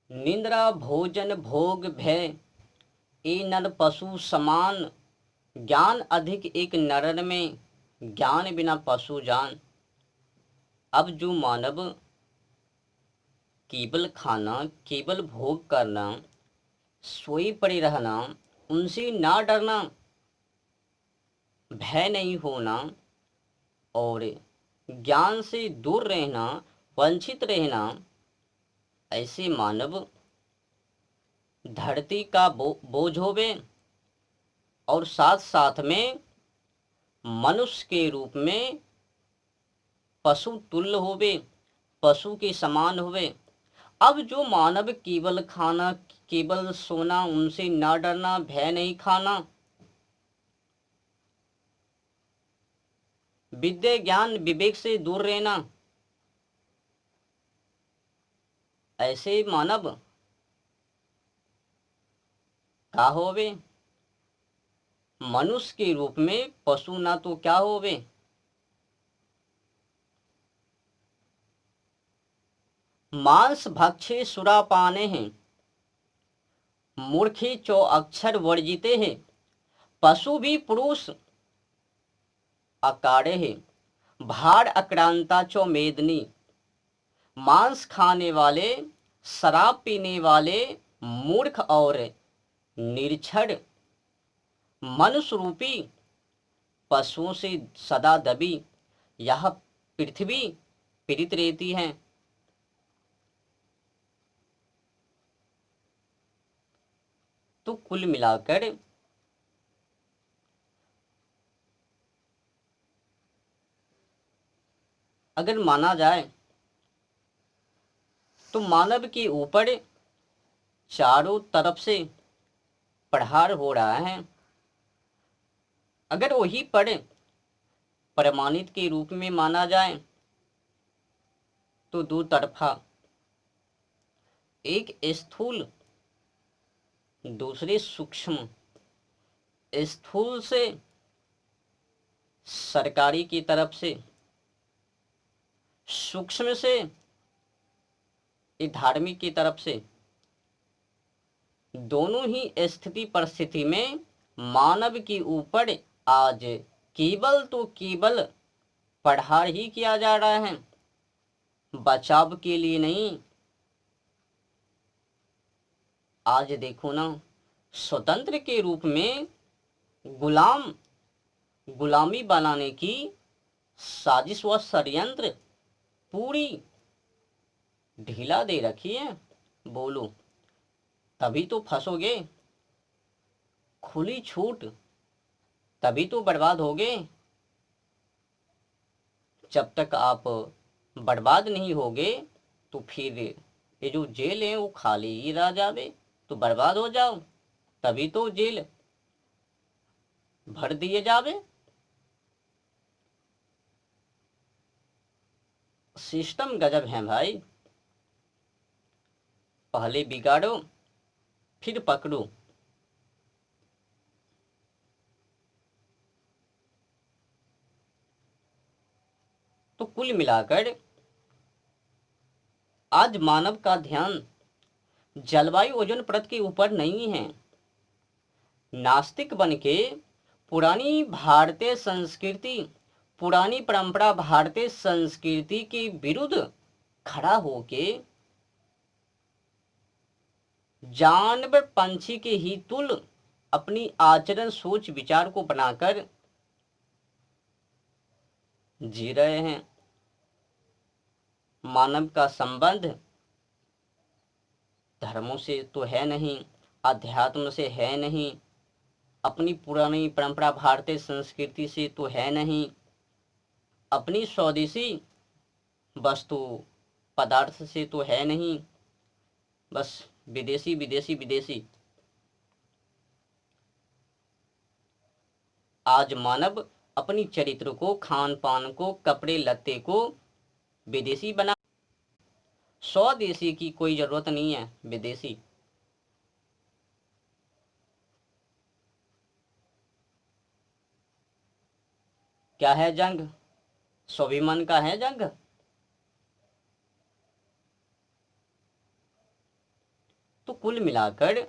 निंद्रा भोजन भोग भय, ए नर पशु समान। ज्ञान अधिक एक नरन में, ज्ञान बिना पशु जान। अब जो मानव केवल खाना, केवल भोग करना, सोई पड़े रहना, उनसे ना डरना, भय नहीं होना और ज्ञान से दूर रहना, वंचित रहना, ऐसे मानव धरती का बोझ होवे और साथ साथ में मनुष्य के रूप में पशु तुल्य होवे, पशु के समान होवे। अब जो मानव केवल खाना, केवल सोना, उनसे ना डरना, भय नहीं खाना, विद्या ज्ञान विवेक से दूर रहना, ऐसे मानव का होवे? मनुष्य के रूप में पशु ना तो क्या होवे? मांस भक्षे सुरापाने हैं, मूर्खे चौ अक्षर वर्जिते हैं। पशु भी पुरुष अकाड़े हैं, भाड़ अक्रांता चौ मेदनी। मांस खाने वाले, शराब पीने वाले मूर्ख और निरक्षर, मनुष्य रूपी पशुओं से सदा दबी यह पृथ्वी पीड़ित रहती है। तो कुल मिलाकर अगर माना जाए तो मानव के ऊपर चारों तरफ से प्रहार हो रहा है। अगर वही पर प्रमाणित के रूप में माना जाए तो दो तरफा, एक स्थूल दूसरे सूक्ष्म। स्थूल से सरकारी की तरफ से, सूक्ष्म से धार्मिक की तरफ से, दोनों ही स्थिति परिस्थिति में मानव के ऊपर आज केवल तो केवल प्रहार ही किया जा रहा है, बचाव के लिए नहीं। आज देखो ना, स्वतंत्र के रूप में गुलामी बनाने की साजिश व षड्यंत्र पूरी ढीला दे रखी है। बोलो तभी तो फंसोगे, खुली छूट तभी तो बर्बाद होगे। जब तक आप बर्बाद नहीं होगे तो फिर ये जो जेल है वो खाली ही रह जावे, तो बर्बाद हो जाओ तभी तो जेल भर दिए जावे। सिस्टम गजब है भाई, पहले बिगाड़ो फिर पकड़ो। तो कुल मिलाकर आज मानव का ध्यान जलवायु ओजोन परत के ऊपर नहीं है। नास्तिक बन के पुरानी भारतीय संस्कृति, पुरानी परंपरा भारतीय संस्कृति के विरुद्ध खड़ा होके जानवर पंछी के ही तुल्य अपनी आचरण सोच विचार को बनाकर जी रहे हैं। मानव का संबंध धर्मों से तो है नहीं, अध्यात्म से है नहीं, अपनी पुरानी परंपरा भारतीय संस्कृति से तो है नहीं, अपनी स्वदेशी वस्तु पदार्थ से तो है नहीं, बस विदेशी विदेशी विदेशी। आज मानव अपनी चरित्र को, खान पान को, कपड़े लत्ते को विदेशी बना। स्वदेशी की कोई जरूरत नहीं है, विदेशी। क्या है जंग? स्वाभिमान का है जंग। कुल मिलाकर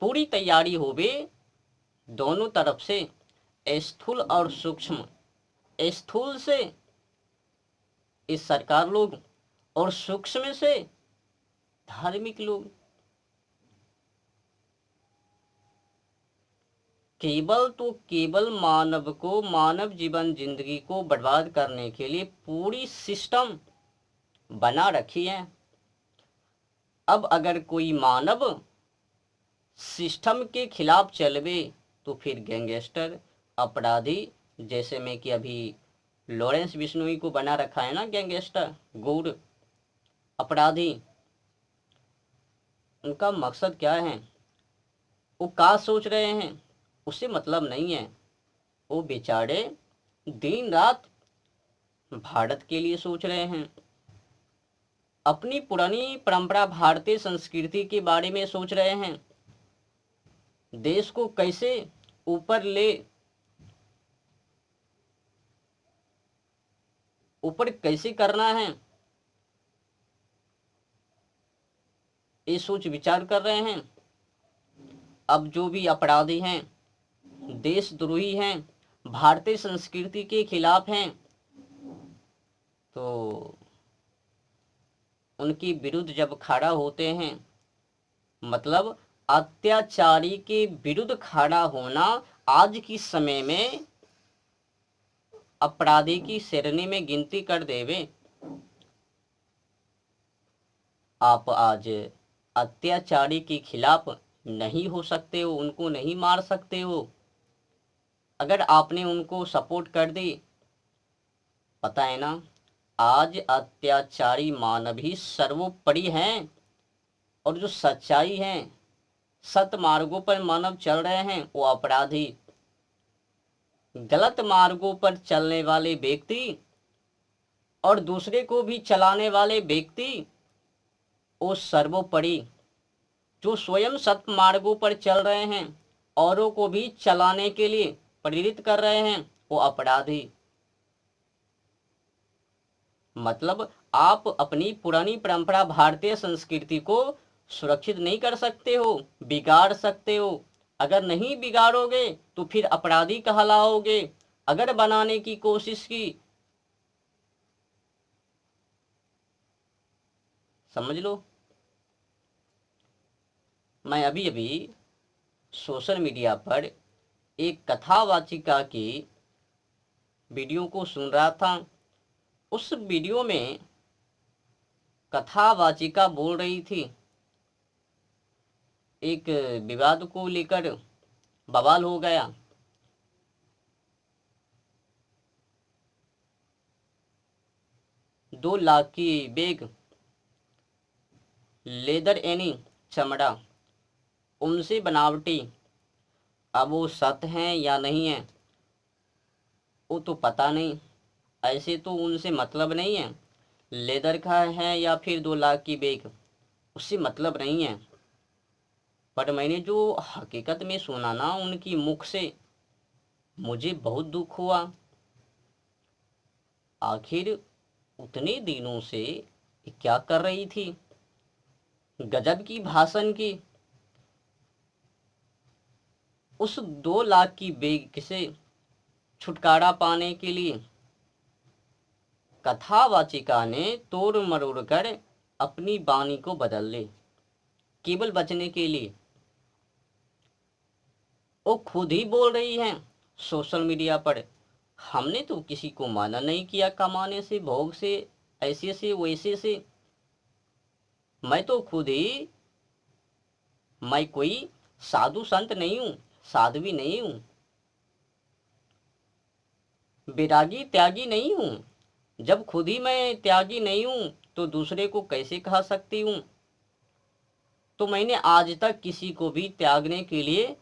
पूरी तैयारी होवे दोनों तरफ से, स्थूल और सूक्ष्म। स्थूल से इस सरकार लोग और सूक्ष्म से धार्मिक लोग। केवल तो केवल मानव को, मानव जीवन जिंदगी को बर्बाद करने के लिए पूरी सिस्टम बना रखी है। अब अगर कोई मानव सिस्टम के खिलाफ चलवे तो फिर गैंगस्टर, अपराधी, जैसे में कि अभी लॉरेंस बिश्नोई को बना रखा है ना गैंगस्टर, गुड़, अपराधी। उनका मकसद क्या है, वो क्या सोच रहे हैं, उससे मतलब नहीं है। वो बेचारे दिन रात भारत के लिए सोच रहे हैं, अपनी पुरानी परंपरा भारतीय संस्कृति के बारे में सोच रहे हैं, देश को कैसे ऊपर कैसे करना है, ये सोच विचार कर रहे हैं। अब जो भी अपराधी हैं, देशद्रोही हैं, भारतीय संस्कृति के खिलाफ हैं, तो उनके विरुद्ध जब खड़ा होते हैं, मतलब अत्याचारी के विरुद्ध खड़ा होना आज की समय में अपराधी की श्रेणी में गिनती कर देवे। आप आज अत्याचारी के खिलाफ नहीं हो सकते हो, उनको नहीं मार सकते हो। अगर आपने उनको सपोर्ट कर दी, पता है ना, आज अत्याचारी मानव ही सर्वोपरि हैं, और जो सच्चाई है, सत मार्गों पर मानव चल रहे हैं, वो अपराधी। गलत मार्गों पर चलने वाले व्यक्ति और दूसरे को भी चलाने वाले व्यक्ति वो सर्वोपरि। जो स्वयं सत मार्गों पर चल रहे हैं, औरों को भी चलाने के लिए प्रेरित कर रहे हैं, वो अपराधी। मतलब आप अपनी पुरानी परंपरा भारतीय संस्कृति को सुरक्षित नहीं कर सकते हो, बिगाड़ सकते हो। अगर नहीं बिगाड़ोगे तो फिर अपराधी कहलाओगे। अगर बनाने की कोशिश की, समझ लो। मैं अभी अभी सोशल मीडिया पर एक कथावाचिका की वीडियो को सुन रहा था। उस वीडियो में कथावाचिका बोल रही थी, एक विवाद को लेकर बवाल हो गया। 2 लाख की बैग, लेदर यानी चमड़ा, उनसे बनावटी। अब वो सत हैं या नहीं है वो तो पता नहीं, ऐसे तो उनसे मतलब नहीं है। लेदर का है या फिर 2 लाख की बैग, उससे मतलब नहीं है। पर मैंने जो हकीकत में सुना ना उनकी मुख से, मुझे बहुत दुख हुआ। आखिर उतने दिनों से क्या कर रही थी, गजब की भाषण की। उस 2 लाख की बैग से छुटकारा पाने के लिए कथावाचिका ने तोड़ मरोड़ कर अपनी वाणी को बदल ली, केवल बचने के लिए। वो खुद ही बोल रही हैं सोशल मीडिया पर, हमने तो किसी को माना नहीं किया कमाने से, भोग से, ऐसे से वैसे से। मैं तो खुद ही, मैं कोई साधु संत नहीं हूँ, साध्वी नहीं हूँ, विरागी त्यागी नहीं हूँ। जब खुद ही मैं त्यागी नहीं हूँ तो दूसरे को कैसे कहा सकती हूँ। तो मैंने आज तक किसी को भी त्यागने के लिए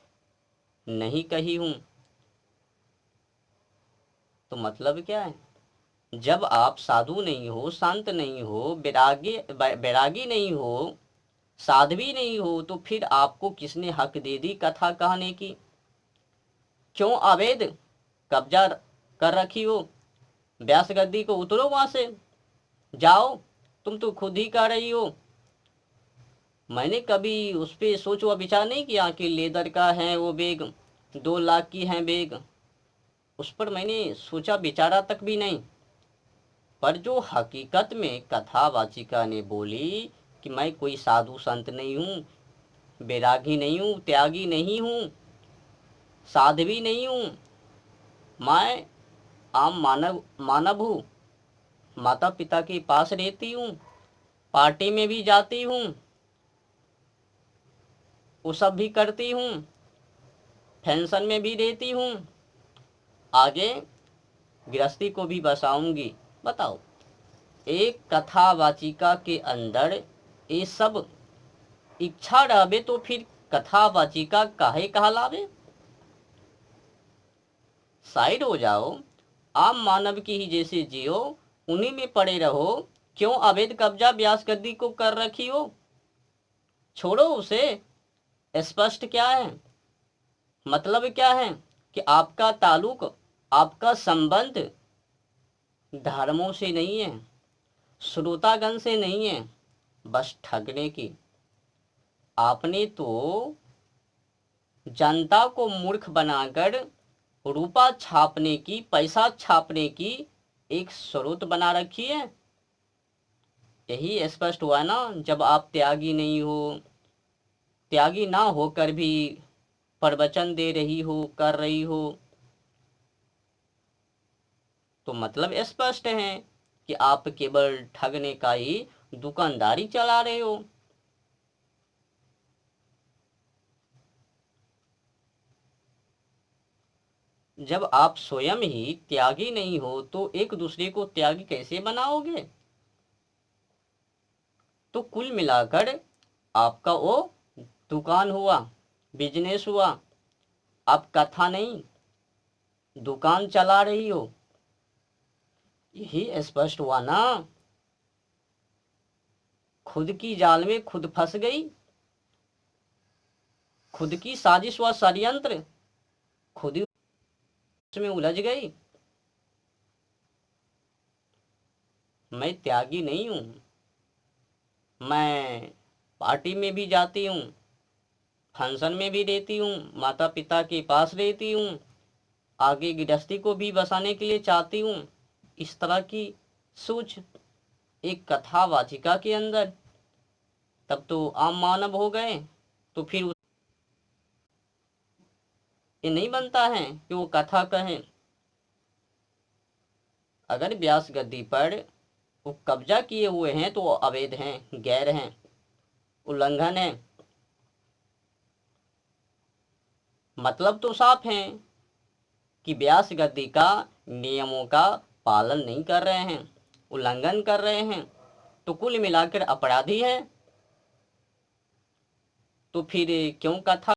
नहीं कही हूँ। तो मतलब क्या है, जब आप साधु नहीं हो, संत नहीं हो, बैरागी नहीं हो, साध्वी नहीं हो, तो फिर आपको किसने हक दे दी कथा कहने की। क्यों अवैध कब्जा कर रखी हो, व्यास गद्दी को उतरो वहां से, जाओ। तुम तो खुद ही कह रही हो मैंने कभी उस पर सोच व विचार नहीं किया कि लेदर का है वो बैग, 2 लाख की है बैग, उस पर मैंने सोचा विचारा तक भी नहीं। पर जो हकीकत में कथावाचिका ने बोली कि मैं कोई साधु संत नहीं हूँ, बैरागी नहीं हूँ, त्यागी नहीं हूँ, साध्वी नहीं हूँ, मैं आम मानव मानव हूँ, माता पिता के पास रहती हूँ, पार्टी में भी जाती हूँ, वो सब भी करती हूँ, फैंशन में भी रहती हूँ, आगे गृहस्थी को भी बसाऊंगी। बताओ, एक कथावाचिका के अंदर ये सब इच्छा रहबे तो फिर कथावाचिका काहे कहलावे। साइड हो जाओ, आम मानव की ही जैसे जियो, उन्हीं में पड़े रहो। क्यों अवैध कब्जा ब्यास गद्दी को कर रखी हो, छोड़ो उसे। स्पष्ट क्या है, मतलब क्या है कि आपका ताल्लुक, आपका संबंध धर्मों से नहीं है, श्रोतागण से नहीं है, बस ठगने की। आपने तो जनता को मूर्ख बनाकर रुपा छापने की, पैसा छापने की एक स्रोत बना रखी है। यही स्पष्ट हुआ ना, जब आप त्यागी नहीं हो, त्यागी ना होकर भी प्रवचन दे रही हो, कर रही हो, तो मतलब स्पष्ट है कि आप केवल ठगने का ही दुकानदारी चला रहे हो। जब आप स्वयं ही त्यागी नहीं हो तो एक दूसरे को त्यागी कैसे बनाओगे। तो कुल मिलाकर आपका वो दुकान हुआ, बिजनेस हुआ, आप कथा नहीं दुकान चला रही हो। यही स्पष्ट हुआ ना, खुद की जाल में खुद फंस गई, खुद की साजिश व षड्यंत्र खुद ही उसमें उलझ गई। मैं त्यागी नहीं हूं, मैं पार्टी में भी जाती हूँ, फंक्शन में भी रहती हूँ, माता पिता के पास रहती हूँ, आगे गृहस्थी को भी बसाने के लिए चाहती हूँ। इस तरह की सोच एक कथावाचिका के अंदर, तब तो आम मानव हो गए। तो फिर ये नहीं बनता है कि वो कथा कहें। अगर व्यास गद्दी पर वो कब्जा किए हुए हैं तो वो अवैध हैं, गैर हैं, उल्लंघन है। मतलब तो साफ है कि व्यास गद्दी का नियमों का पालन नहीं कर रहे हैं, उल्लंघन कर रहे हैं, तो कुल मिलाकर अपराधी है। तो फिर क्यों कथा